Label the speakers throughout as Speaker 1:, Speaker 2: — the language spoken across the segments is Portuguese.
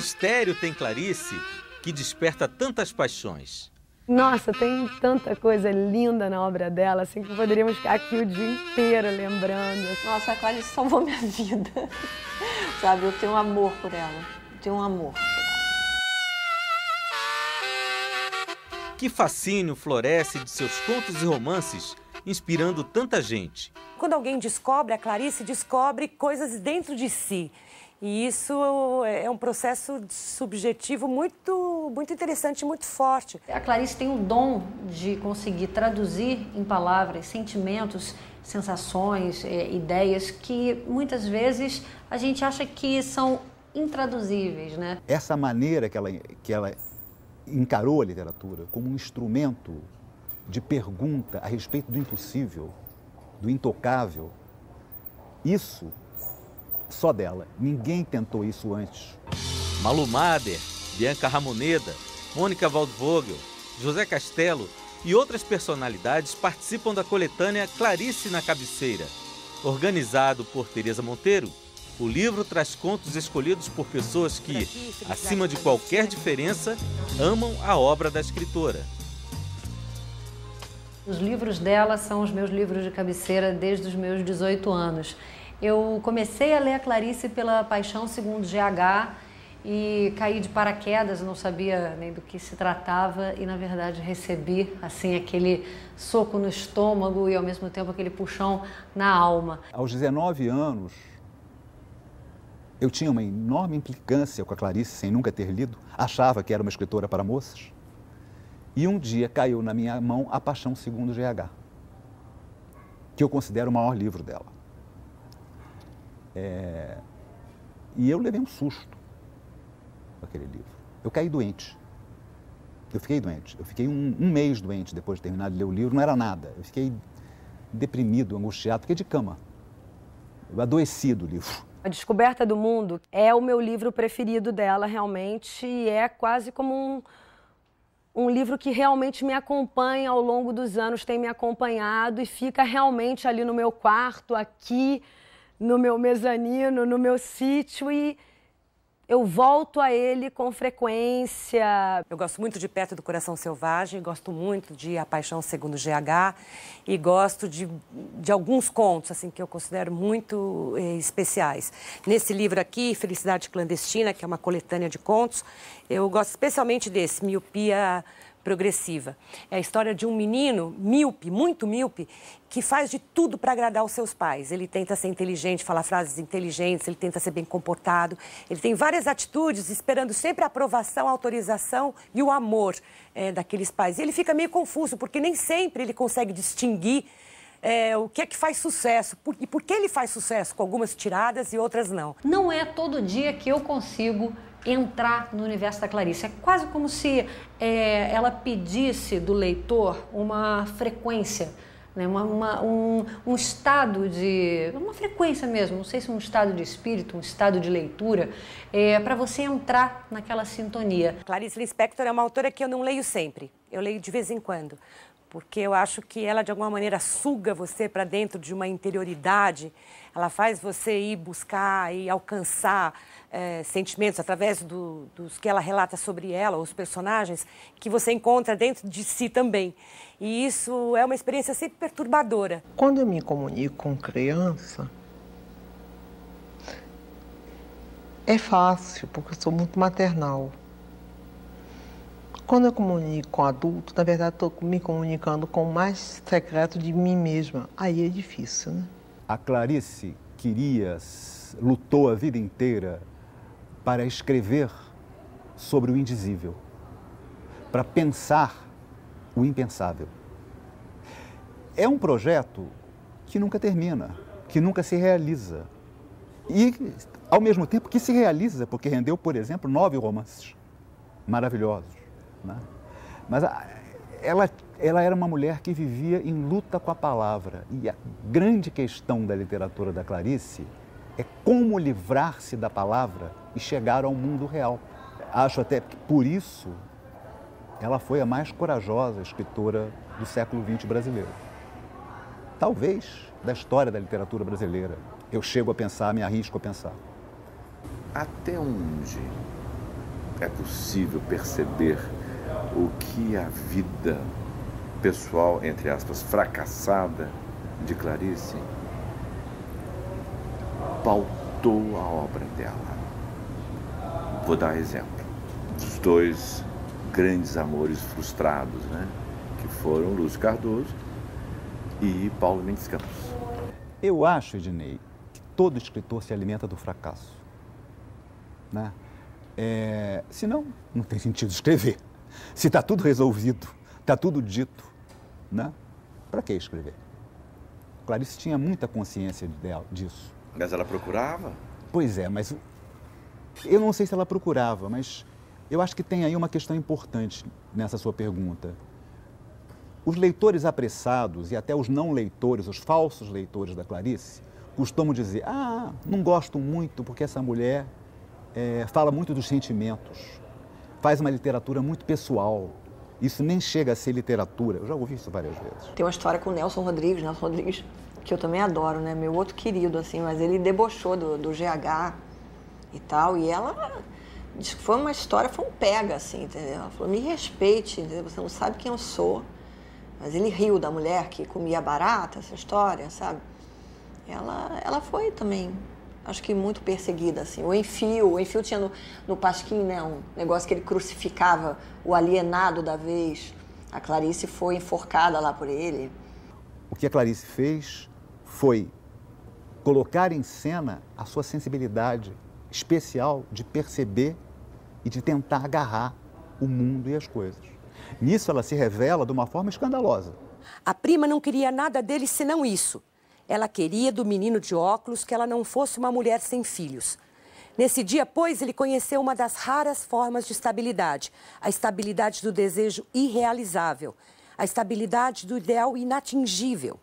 Speaker 1: mistério tem Clarice que desperta tantas paixões?
Speaker 2: Nossa, tem tanta coisa linda na obra dela, assim, que poderíamos ficar aqui o dia inteiro lembrando.
Speaker 3: Nossa, a Clarice salvou minha vida. Sabe, eu tenho um amor por ela. Eu tenho um amor.
Speaker 1: Que fascínio floresce de seus contos e romances, inspirando tanta gente?
Speaker 4: Quando alguém descobre a Clarice, descobre coisas dentro de si. E isso é um processo subjetivo muito interessante, muito forte.
Speaker 3: A Clarice tem o dom de conseguir traduzir em palavras sentimentos, sensações, ideias que muitas vezes a gente acha que são intraduzíveis, né?
Speaker 5: Essa maneira que ela encarou a literatura como um instrumento de pergunta a respeito do impossível, do intocável, isso só dela. Ninguém tentou isso antes.
Speaker 1: Malu Mader, Bianca Ramoneda, Mônica Waldvogel, José Castelo e outras personalidades participam da coletânea Clarice na Cabeceira. Organizado por Tereza Monteiro, o livro traz contos escolhidos por pessoas que, acima de qualquer diferença, amam a obra da escritora.
Speaker 3: Os livros dela são os meus livros de cabeceira desde os meus 18 anos. Eu comecei a ler a Clarice pela Paixão Segundo GH e caí de paraquedas, não sabia nem do que se tratava e, na verdade, recebi assim aquele soco no estômago e, ao mesmo tempo, aquele puxão na alma.
Speaker 5: Aos 19 anos, eu tinha uma enorme implicância com a Clarice, sem nunca ter lido. Achava que era uma escritora para moças. E um dia caiu na minha mão A Paixão Segundo GH, que eu considero o maior livro dela. E eu levei um susto com aquele livro. Eu caí doente. Eu fiquei doente. Eu fiquei um mês doente depois de terminar de ler o livro. Não era nada. Eu fiquei deprimido, angustiado. Fiquei de cama. Eu adoeci do livro.
Speaker 2: A Descoberta do Mundo é o meu livro preferido dela, realmente. E é quase como um livro que realmente me acompanha ao longo dos anos, tem me acompanhado e fica realmente ali no meu quarto, aqui, no meu mezanino, no meu sítio, e eu volto a ele com frequência.
Speaker 4: Eu gosto muito de Perto do Coração Selvagem, gosto muito de A Paixão Segundo GH e gosto de alguns contos assim, que eu considero muito especiais. Nesse livro aqui, Felicidade Clandestina, que é uma coletânea de contos, eu gosto especialmente desse, Miopia Progressiva. É a história de um menino míope, muito míope, que faz de tudo para agradar os seus pais. Ele tenta ser inteligente, falar frases inteligentes, ele tenta ser bem comportado. Ele tem várias atitudes, esperando sempre a aprovação, a autorização e o amor daqueles pais. E ele fica meio confuso, porque nem sempre ele consegue distinguir o que é que faz sucesso. E por que ele faz sucesso com algumas tiradas e outras não.
Speaker 3: Não é todo dia que eu consigo entrar no universo da Clarice. É quase como se ela pedisse do leitor uma frequência, né? um estado de... uma frequência mesmo, não sei se um estado de espírito, um estado de leitura, para você entrar naquela sintonia.
Speaker 4: Clarice Lispector é uma autora que eu não leio sempre, eu leio de vez em quando, porque eu acho que ela, de alguma maneira, suga você para dentro de uma interioridade, ela faz você ir buscar e alcançar sentimentos através dos que ela relata sobre ela, os personagens, que você encontra dentro de si também. E isso é uma experiência sempre perturbadora.
Speaker 6: Quando eu me comunico com criança, é fácil, porque eu sou muito maternal. Quando eu comunico com adulto, na verdade, estou me comunicando com o mais secreto de mim mesma. Aí é difícil, né?
Speaker 5: A Clarice lutou a vida inteira para escrever sobre o indizível, para pensar o impensável. É um projeto que nunca termina, que nunca se realiza. E, ao mesmo tempo, que se realiza, porque rendeu, por exemplo, 9 romances maravilhosos. Né? Mas ela era uma mulher que vivia em luta com a palavra. E a grande questão da literatura da Clarice é como livrar-se da palavra e chegar ao mundo real. Acho até que, por isso, ela foi a mais corajosa escritora do século XX brasileiro. Talvez da história da literatura brasileira. Eu chego a pensar, me arrisco a pensar.
Speaker 7: Até onde é possível perceber o que a vida pessoal, entre aspas, fracassada de Clarice pautou a obra dela. Vou dar exemplo dos dois grandes amores frustrados, né? Que foram Lúcio Cardoso e Paulo Mendes Campos.
Speaker 5: Eu acho, Ednei, que todo escritor se alimenta do fracasso, né? Senão, não tem sentido escrever. Se está tudo resolvido, está tudo dito, né? Para que escrever? Clarice tinha muita consciência disso.
Speaker 7: Mas ela procurava?
Speaker 5: Pois é, mas eu não sei se ela procurava, mas eu acho que tem aí uma questão importante nessa sua pergunta. Os leitores apressados e até os não leitores, os falsos leitores da Clarice, costumam dizer: não gosto muito porque essa mulher fala muito dos sentimentos, faz uma literatura muito pessoal. Isso nem chega a ser literatura. Eu já ouvi isso várias vezes.
Speaker 8: Tem uma história com o Nelson Rodrigues, que eu também adoro, né? Meu outro querido, assim, mas ele debochou do GH e tal, e ela disse que foi uma história, foi um pega, assim, entendeu? Ela falou: me respeite, entendeu? Você não sabe quem eu sou. Mas ele riu da mulher que comia barata, essa história, sabe? Ela foi também, acho que muito perseguida, assim. O Enfio tinha no Pasquim, né, um negócio que ele crucificava o alienado da vez. A Clarice foi enforcada lá por ele.
Speaker 5: O que a Clarice fez foi colocar em cena a sua sensibilidade especial de perceber e de tentar agarrar o mundo e as coisas. Nisso ela se revela de uma forma escandalosa.
Speaker 4: A prima não queria nada dele senão isso. Ela queria do menino de óculos que ela não fosse uma mulher sem filhos. Nesse dia, pois, ele conheceu uma das raras formas de estabilidade, a estabilidade do desejo irrealizável, a estabilidade do ideal inatingível.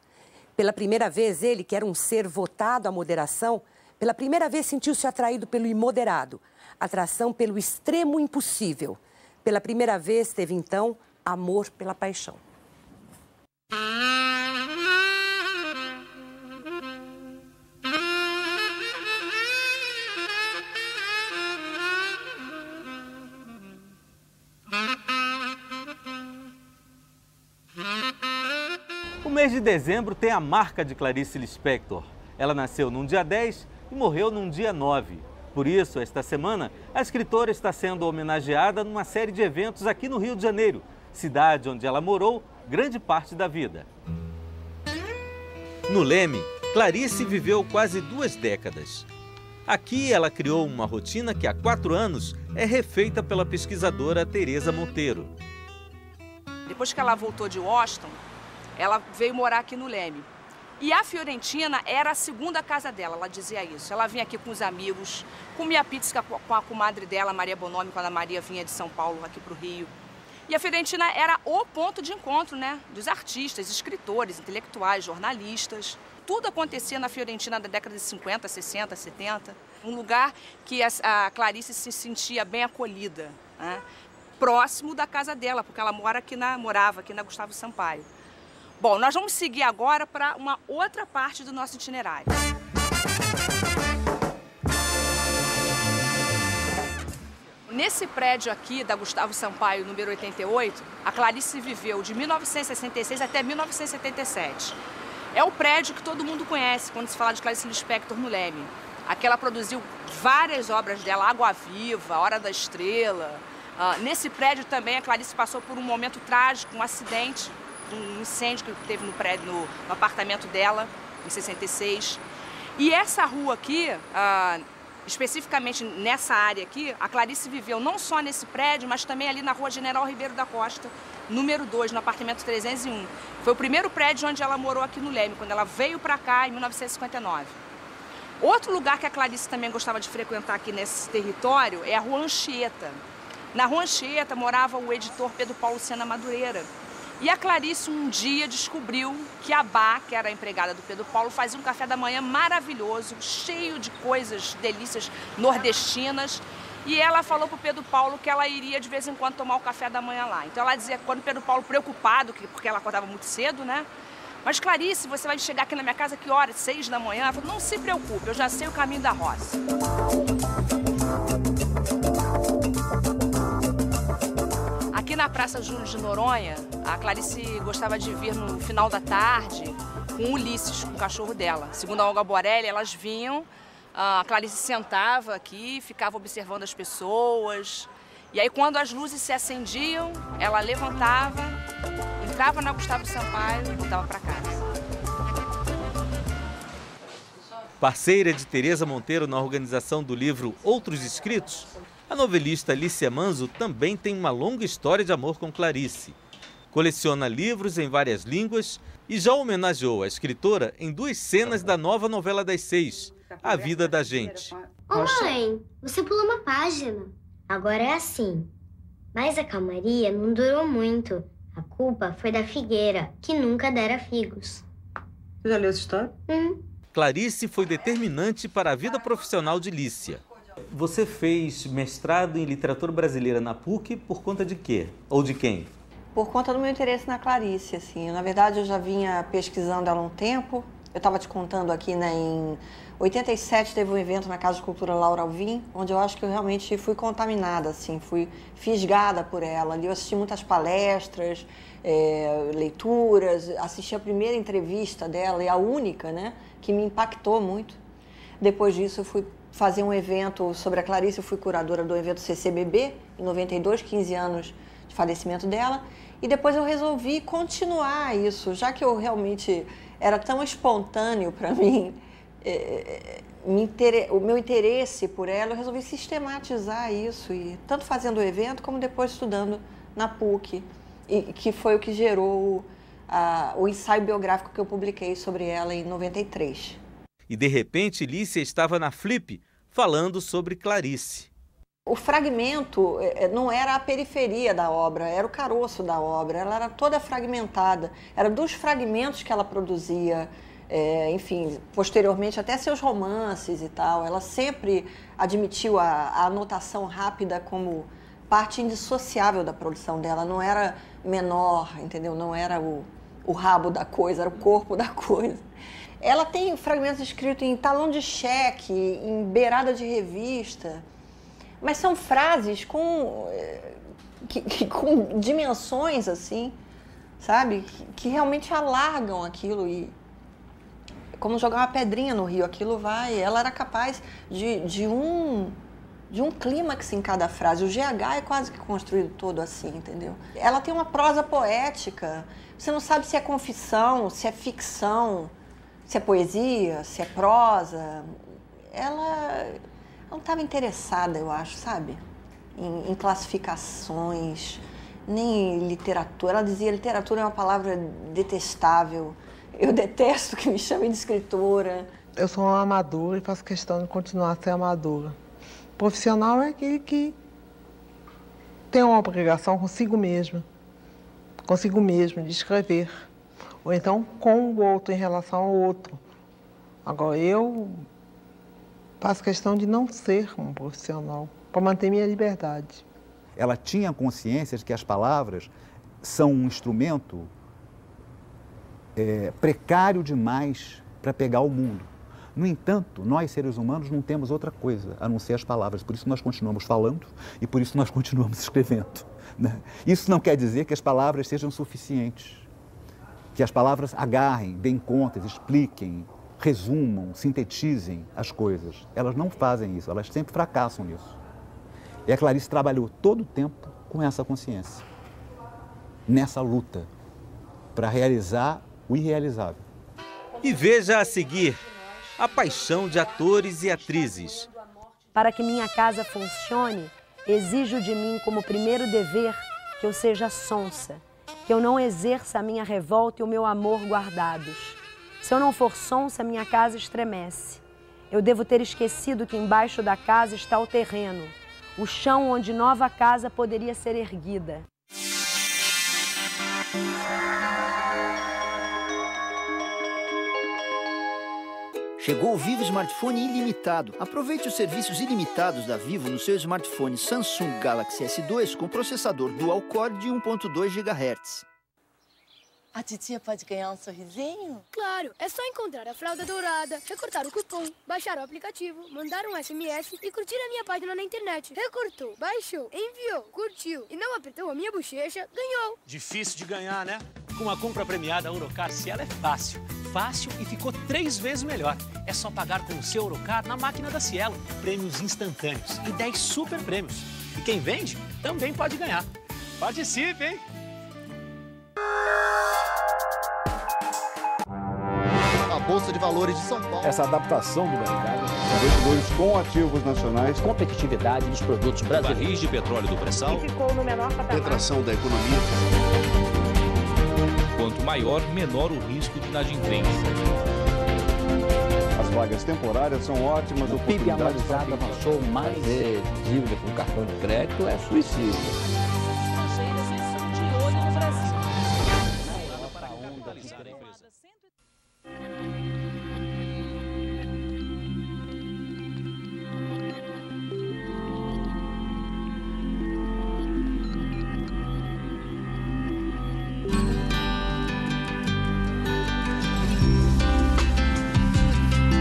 Speaker 4: Pela primeira vez, ele, que era um ser votado à moderação, pela primeira vez sentiu-se atraído pelo imoderado, atração pelo extremo impossível. Pela primeira vez, teve, então, amor pela paixão.
Speaker 1: O mês de dezembro tem a marca de Clarice Lispector. Ela nasceu num dia 10 e morreu num dia 9. Por isso, esta semana, a escritora está sendo homenageada numa série de eventos aqui no Rio de Janeiro, cidade onde ela morou grande parte da vida. No Leme, Clarice viveu quase 2 décadas. Aqui ela criou uma rotina que há 4 anos é refeita pela pesquisadora Tereza Monteiro.
Speaker 9: Depois que ela voltou de Washington, ela veio morar aqui no Leme. E a Fiorentina era a segunda casa dela, ela dizia isso. Ela vinha aqui com os amigos, comia pizza com a comadre dela, Maria Bonomi, quando a Maria vinha de São Paulo aqui para o Rio. E a Fiorentina era o ponto de encontro, né, dos artistas, escritores, intelectuais, jornalistas. Tudo acontecia na Fiorentina da década de 50, 60, 70. Um lugar que a Clarice se sentia bem acolhida, né, próximo da casa dela, porque ela morava aqui na Gustavo Sampaio. Bom, nós vamos seguir agora para uma outra parte do nosso itinerário. Nesse prédio aqui da Gustavo Sampaio, número 88, a Clarice viveu de 1966 até 1977. É o prédio que todo mundo conhece quando se fala de Clarice Lispector no Leme. Aqui ela produziu várias obras dela, Água Viva, Hora da Estrela. Nesse prédio também a Clarice passou por um momento trágico, um acidente, um incêndio que teve no prédio, no apartamento dela, em 66. E essa rua aqui, especificamente nessa área aqui, a Clarice viveu não só nesse prédio, mas também ali na Rua General Ribeiro da Costa, número 2, no apartamento 301. Foi o primeiro prédio onde ela morou aqui no Leme, quando ela veio para cá em 1959. Outro lugar que a Clarice também gostava de frequentar aqui nesse território é a Rua Anchieta. Na Rua Anchieta morava o editor Pedro Paulo Sena Madureira. E a Clarice um dia descobriu que a Bá, que era a empregada do Pedro Paulo, fazia um café da manhã maravilhoso, cheio de coisas, delícias nordestinas. E ela falou para o Pedro Paulo que ela iria de vez em quando tomar o café da manhã lá. Então ela dizia, quando o Pedro Paulo preocupado, porque ela acordava muito cedo, né? Mas Clarice, você vai chegar aqui na minha casa que horas? 6 da manhã? Ela falou, não se preocupe, eu já sei o caminho da roça. na Praça Júlio de Noronha, a Clarice gostava de vir no final da tarde com o Ulisses, com o cachorro dela. Segundo a Olga Borelli, elas vinham, a Clarice sentava aqui, ficava observando as pessoas. E aí, quando as luzes se acendiam, ela levantava, entrava na Gustavo Sampaio e voltava para casa.
Speaker 1: Parceira de Tereza Monteiro na organização do livro Outros Escritos, a novelista Lícia Manzo também tem uma longa história de amor com Clarice. Coleciona livros em várias línguas e já homenageou a escritora em 2 cenas da nova novela das 6, A Vida da Gente.
Speaker 10: Ô mãe, você pulou uma página. Agora é assim. Mas a calmaria não durou muito. A culpa foi da figueira, que nunca dera figos.
Speaker 11: Você já leu essa história?
Speaker 1: Clarice foi determinante para a vida profissional de Lícia. Você fez mestrado em literatura brasileira na PUC por conta de quê? Ou de quem?
Speaker 8: Por conta do meu interesse na Clarice, assim. Na verdade, eu já vinha pesquisando ela há um tempo. Eu estava te contando aqui, né, em 87 teve um evento na Casa de Cultura Laura Alvim, onde eu acho que eu realmente fui contaminada, assim, fui fisgada por ela. Ali eu assisti muitas palestras, leituras, assisti a primeira entrevista dela, e a única, né, que me impactou muito. Depois disso, eu fui fazer um evento sobre a Clarice, eu fui curadora do evento CCBB, em 92, 15 anos de falecimento dela, e depois eu resolvi continuar isso, já que eu realmente era tão espontâneo para mim, o meu interesse por ela, eu resolvi sistematizar isso, e tanto fazendo o evento como depois estudando na PUC, e que foi o que gerou o ensaio biográfico que eu publiquei sobre ela em 93.
Speaker 1: E de repente Lícia estava na Flip falando sobre Clarice.
Speaker 8: O fragmento não era a periferia da obra, era o caroço da obra, ela era toda fragmentada, era dos fragmentos que ela produzia, enfim, posteriormente até seus romances e tal. Ela sempre admitiu a anotação rápida como parte indissociável da produção dela, não era menor, entendeu? Não era o rabo da coisa, era o corpo da coisa. Ela tem fragmentos escritos em talão de cheque, em beirada de revista, mas são frases com dimensões, assim, sabe? Que realmente alargam aquilo, e como jogar uma pedrinha no rio, aquilo vai. Ela era capaz de um clímax em cada frase. O GH é quase que construído todo assim, entendeu? Ela tem uma prosa poética, você não sabe se é confissão, se é ficção, se é poesia, se é prosa. Ela não estava interessada, eu acho, sabe? Em classificações, nem em literatura. Ela dizia, literatura é uma palavra detestável. Eu detesto que me chamem de escritora.
Speaker 6: Eu sou uma amadora e faço questão de continuar a ser amadora. Profissional é aquele que tem uma obrigação consigo mesmo de escrever. Ou então com o outro, em relação ao outro. Agora, eu faço questão de não ser um profissional, para manter minha liberdade.
Speaker 5: Ela tinha consciência de que as palavras são um instrumento precário demais para pegar o mundo. No entanto, nós, seres humanos, não temos outra coisa a não ser as palavras. Por isso nós continuamos falando e por isso nós continuamos escrevendo, né? Isso não quer dizer que as palavras sejam suficientes. Que as palavras agarrem, deem contas, expliquem, resumam, sintetizem as coisas. Elas não fazem isso, elas sempre fracassam nisso. E a Clarice trabalhou todo o tempo com essa consciência, nessa luta, para realizar o irrealizável.
Speaker 1: E veja a seguir a paixão de atores e atrizes.
Speaker 2: Para que minha casa funcione, exijo de mim como primeiro dever que eu seja sonsa, que eu não exerça a minha revolta e o meu amor guardados. Se eu não for sonsa, minha casa estremece. Eu devo ter esquecido que embaixo da casa está o terreno, o chão onde nova casa poderia ser erguida.
Speaker 12: Chegou o Vivo Smartphone ilimitado. Aproveite os serviços ilimitados da Vivo no seu smartphone Samsung Galaxy S2 com processador dual-core de 1.2 GHz.
Speaker 13: A titia pode ganhar um sorrisinho?
Speaker 14: Claro, é só encontrar a fralda dourada, recortar o cupom, baixar o aplicativo, mandar um SMS e curtir a minha página na internet. Recortou, baixou, enviou, curtiu e não apertou a minha bochecha, ganhou.
Speaker 15: Difícil de ganhar, né? Com a compra premiada Eurocar Cielo é fácil. Fácil e ficou 3 vezes melhor. É só pagar com o seu Eurocar na máquina da Cielo. Prêmios instantâneos e 10 super prêmios. E quem vende também pode ganhar. Participe, hein?
Speaker 16: A Bolsa de Valores de São Paulo.
Speaker 17: Essa adaptação do mercado. Investidores com ativos nacionais.
Speaker 18: Competitividade dos produtos brasileiros.
Speaker 19: Barris de petróleo do pré-sal.
Speaker 20: Que ficou no menor patamar.
Speaker 16: Retração da economia.
Speaker 19: Quanto maior, menor o risco de inadimplência.
Speaker 17: As vagas temporárias são ótimas
Speaker 18: oportunidades. O PIB anualizado avançou mais.
Speaker 21: Fazer dívida com cartão de crédito é suicídio.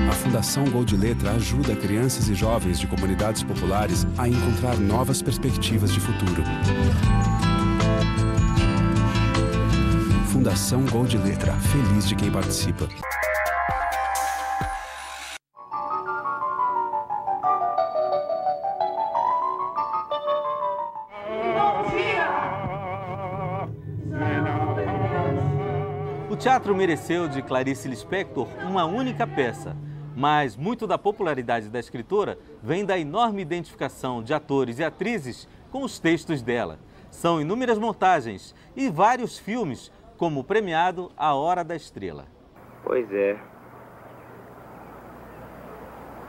Speaker 22: A Fundação Gol de Letra ajuda crianças e jovens de comunidades populares a encontrar novas perspectivas de futuro. Fundação Gol de Letra, feliz de quem participa.
Speaker 1: O teatro mereceu de Clarice Lispector uma única peça, mas muito da popularidade da escritora vem da enorme identificação de atores e atrizes com os textos dela. São inúmeras montagens e vários filmes, como o premiado A Hora da Estrela.
Speaker 23: Pois é.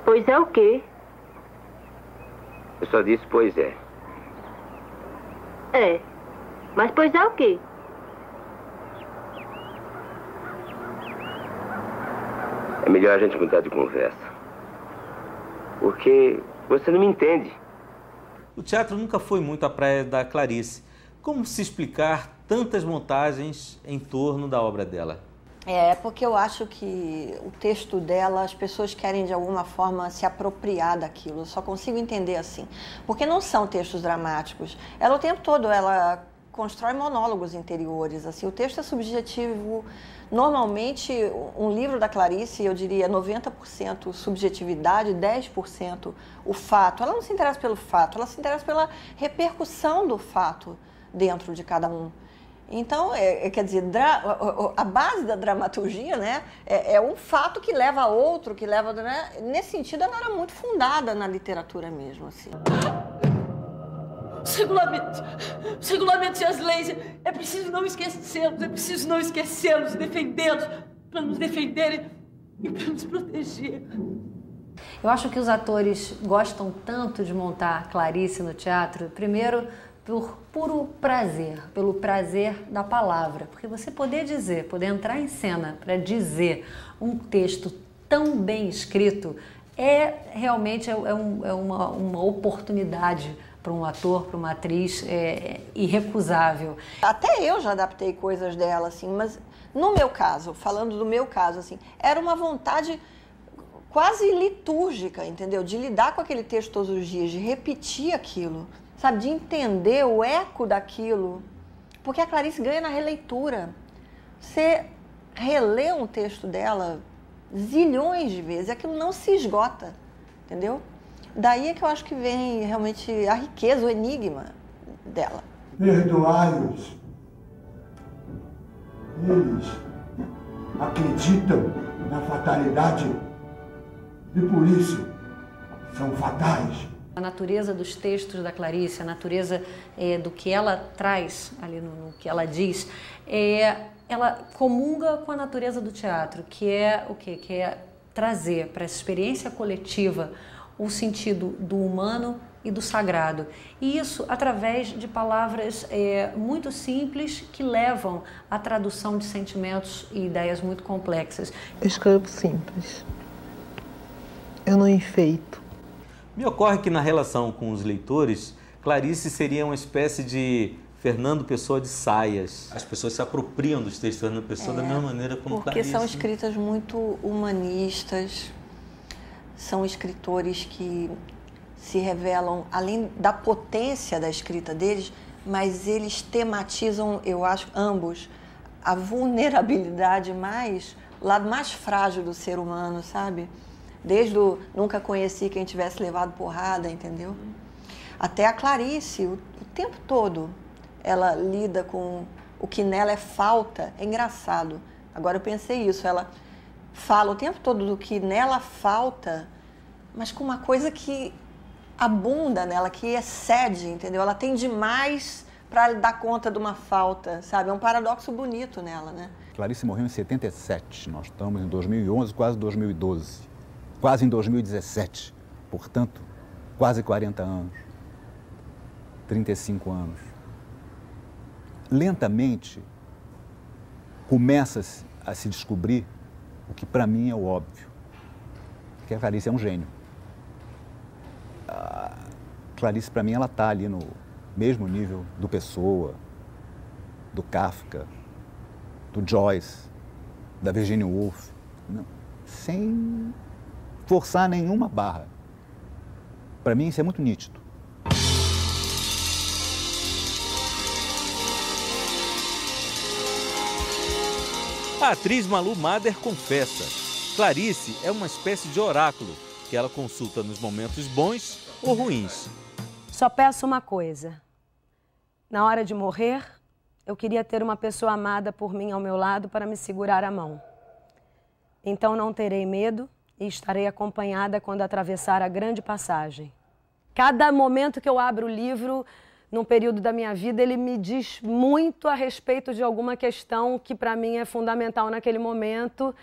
Speaker 20: Pois é o quê?
Speaker 23: Eu só disse pois é.
Speaker 20: É, mas pois é o quê?
Speaker 23: É melhor a gente mudar de conversa. Porque você não me entende.
Speaker 1: O teatro nunca foi muito a praia da Clarice. Como se explicar tantas montagens em torno da obra dela?
Speaker 8: É porque eu acho que o texto dela, as pessoas querem de alguma forma se apropriar daquilo. Eu só consigo entender assim. Porque não são textos dramáticos. Ela o tempo todo, ela constrói monólogos interiores. Assim, o texto é subjetivo. Normalmente, um livro da Clarice, eu diria 90% subjetividade, 10% o fato. Ela não se interessa pelo fato, ela se interessa pela repercussão do fato dentro de cada um. Então, quer dizer, a base da dramaturgia, né, é um fato que leva a outro, que leva... Né, nesse sentido, ela era muito fundada na literatura mesmo, assim.
Speaker 24: Os regulamentos e as leis, é preciso não esquecê-los, defendê-los, para nos defenderem e para nos proteger.
Speaker 3: Eu acho que os atores gostam tanto de montar Clarice no teatro, primeiro por puro prazer, pelo prazer da palavra, porque você poder entrar em cena para dizer um texto tão bem escrito realmente uma oportunidade para um ator, para uma atriz, irrecusável.
Speaker 8: Até eu já adaptei coisas dela, assim, mas no meu caso, falando do meu caso, assim, era uma vontade quase litúrgica, entendeu? De lidar com aquele texto todos os dias, de repetir aquilo, sabe? De entender o eco daquilo, porque a Clarice ganha na releitura. Você relê um texto dela zilhões de vezes, aquilo não se esgota, entendeu? Daí é que eu acho que vem realmente a riqueza, o enigma dela.
Speaker 25: Perdoai-os. Eles acreditam na fatalidade e por isso são fatais.
Speaker 3: A natureza dos textos da Clarice, a natureza do que ela traz ali no que ela diz, ela comunga com a natureza do teatro, que é o quê? Que é trazer para essa experiência coletiva o sentido do humano e do sagrado. E isso através de palavras muito simples que levam à tradução de sentimentos e ideias muito complexas.
Speaker 6: Eu escrevo simples. Eu não enfeito.
Speaker 1: Me ocorre que na relação com os leitores, Clarice seria uma espécie de Fernando Pessoa de Saias. As pessoas se apropriam dos textos de Fernando Pessoa da mesma maneira como
Speaker 8: porque
Speaker 1: Clarice.
Speaker 8: São escritas muito humanistas, são escritores que se revelam, além da potência da escrita deles, mas eles tematizam, eu acho, ambos, a vulnerabilidade o lado mais frágil do ser humano, sabe? Desde o nunca conheci quem tivesse levado porrada, entendeu? Até a Clarice, o tempo todo, ela lida com o que nela é falta. É engraçado. Agora eu pensei isso, ela fala o tempo todo do que nela falta, mas com uma coisa que abunda nela, que excede, entendeu? Ela tem demais para dar conta de uma falta, sabe? É um paradoxo bonito nela, né?
Speaker 5: Clarice morreu em 77, nós estamos em 2011, quase 2012, quase em 2017, portanto, quase 40 anos, 35 anos. Lentamente, começa a se descobrir o que para mim é o óbvio, que a Clarice é um gênio. A Clarice, para mim, ela está ali no mesmo nível do Pessoa, do Kafka, do Joyce, da Virginia Woolf, não, sem forçar nenhuma barra. Para mim, isso é muito nítido.
Speaker 1: A atriz Malu Mader confessa: Clarice é uma espécie de oráculo que ela consulta nos momentos bons ou ruins.
Speaker 2: Só peço uma coisa. Na hora de morrer, eu queria ter uma pessoa amada por mim ao meu lado para me segurar a mão. Então não terei medo e estarei acompanhada quando atravessar a grande passagem. Cada momento que eu abro o livro, num período da minha vida, ele me diz muito a respeito de alguma questão que para mim é fundamental naquele momento.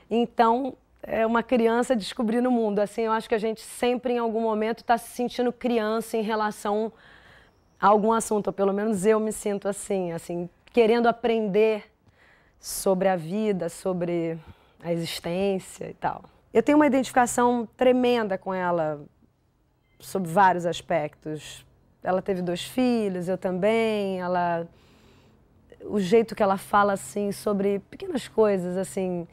Speaker 2: Então, é uma criança descobrindo o mundo. Assim, eu acho que a gente sempre, em algum momento, está se sentindo criança em relação a algum assunto, ou pelo menos eu me sinto assim, querendo aprender sobre a vida, sobre a existência e tal. Eu tenho uma identificação tremenda com ela, sob vários aspectos. Ela teve 2 filhos, eu também, o jeito que ela fala, assim, sobre pequenas coisas, assim,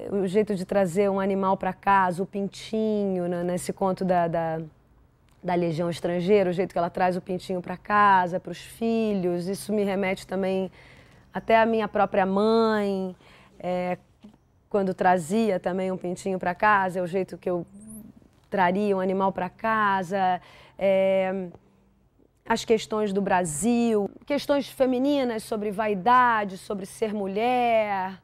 Speaker 2: o jeito de trazer um animal para casa, o pintinho, né, nesse conto da Legião Estrangeira, o jeito que ela traz o pintinho para casa, para os filhos, isso me remete também até à minha própria mãe, quando trazia também um pintinho para casa, é o jeito que eu traria um animal para casa, as questões do Brasil, questões femininas sobre vaidade, sobre ser mulher,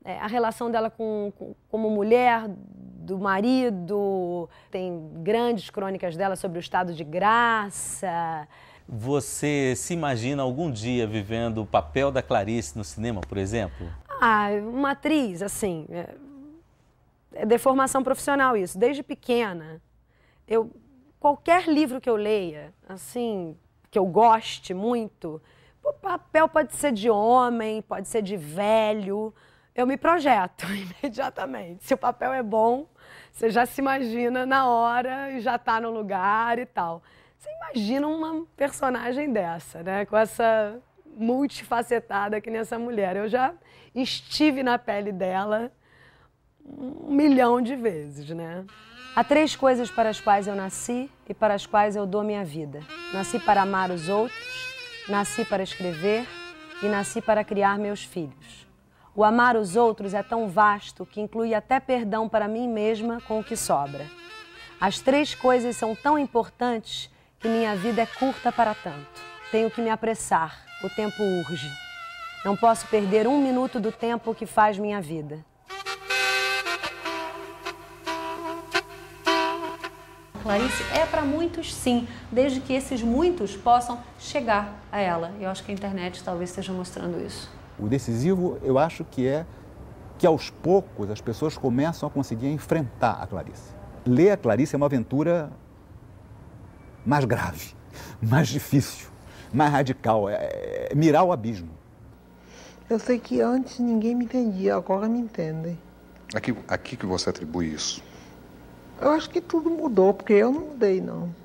Speaker 2: a relação dela como mulher, do marido, tem grandes crônicas dela sobre o estado de graça.
Speaker 1: Você se imagina algum dia vivendo o papel da Clarice no cinema, por exemplo?
Speaker 2: Uma atriz, assim, é deformação profissional isso. Desde pequena, qualquer livro que eu leia, assim, que eu goste muito, o papel pode ser de homem, pode ser de velho, eu me projeto imediatamente. Se o papel é bom, você já se imagina na hora e já está no lugar e tal. Você imagina uma personagem dessa, né? Com essa multifacetada que nem essa mulher. Eu já estive na pele dela 1 milhão de vezes, né? Há 3 coisas para as quais eu nasci e para as quais eu dou minha vida. Nasci para amar os outros, nasci para escrever e nasci para criar meus filhos. O amar os outros é tão vasto que inclui até perdão para mim mesma com o que sobra. As 3 coisas são tão importantes que minha vida é curta para tanto. Tenho que me apressar, o tempo urge. Não posso perder 1 minuto do tempo que faz minha vida.
Speaker 3: Clarice é para muitos, sim, desde que esses muitos possam chegar a ela. Eu acho que a internet talvez esteja mostrando isso.
Speaker 5: O decisivo, eu acho que é que aos poucos as pessoas começam a conseguir enfrentar a Clarice. Ler a Clarice é uma aventura mais grave, mais difícil, mais radical, é mirar o abismo.
Speaker 6: Eu sei que antes ninguém me entendia, agora me entendem.
Speaker 4: A que você atribui isso?
Speaker 6: Eu acho que tudo mudou, porque eu não mudei, não.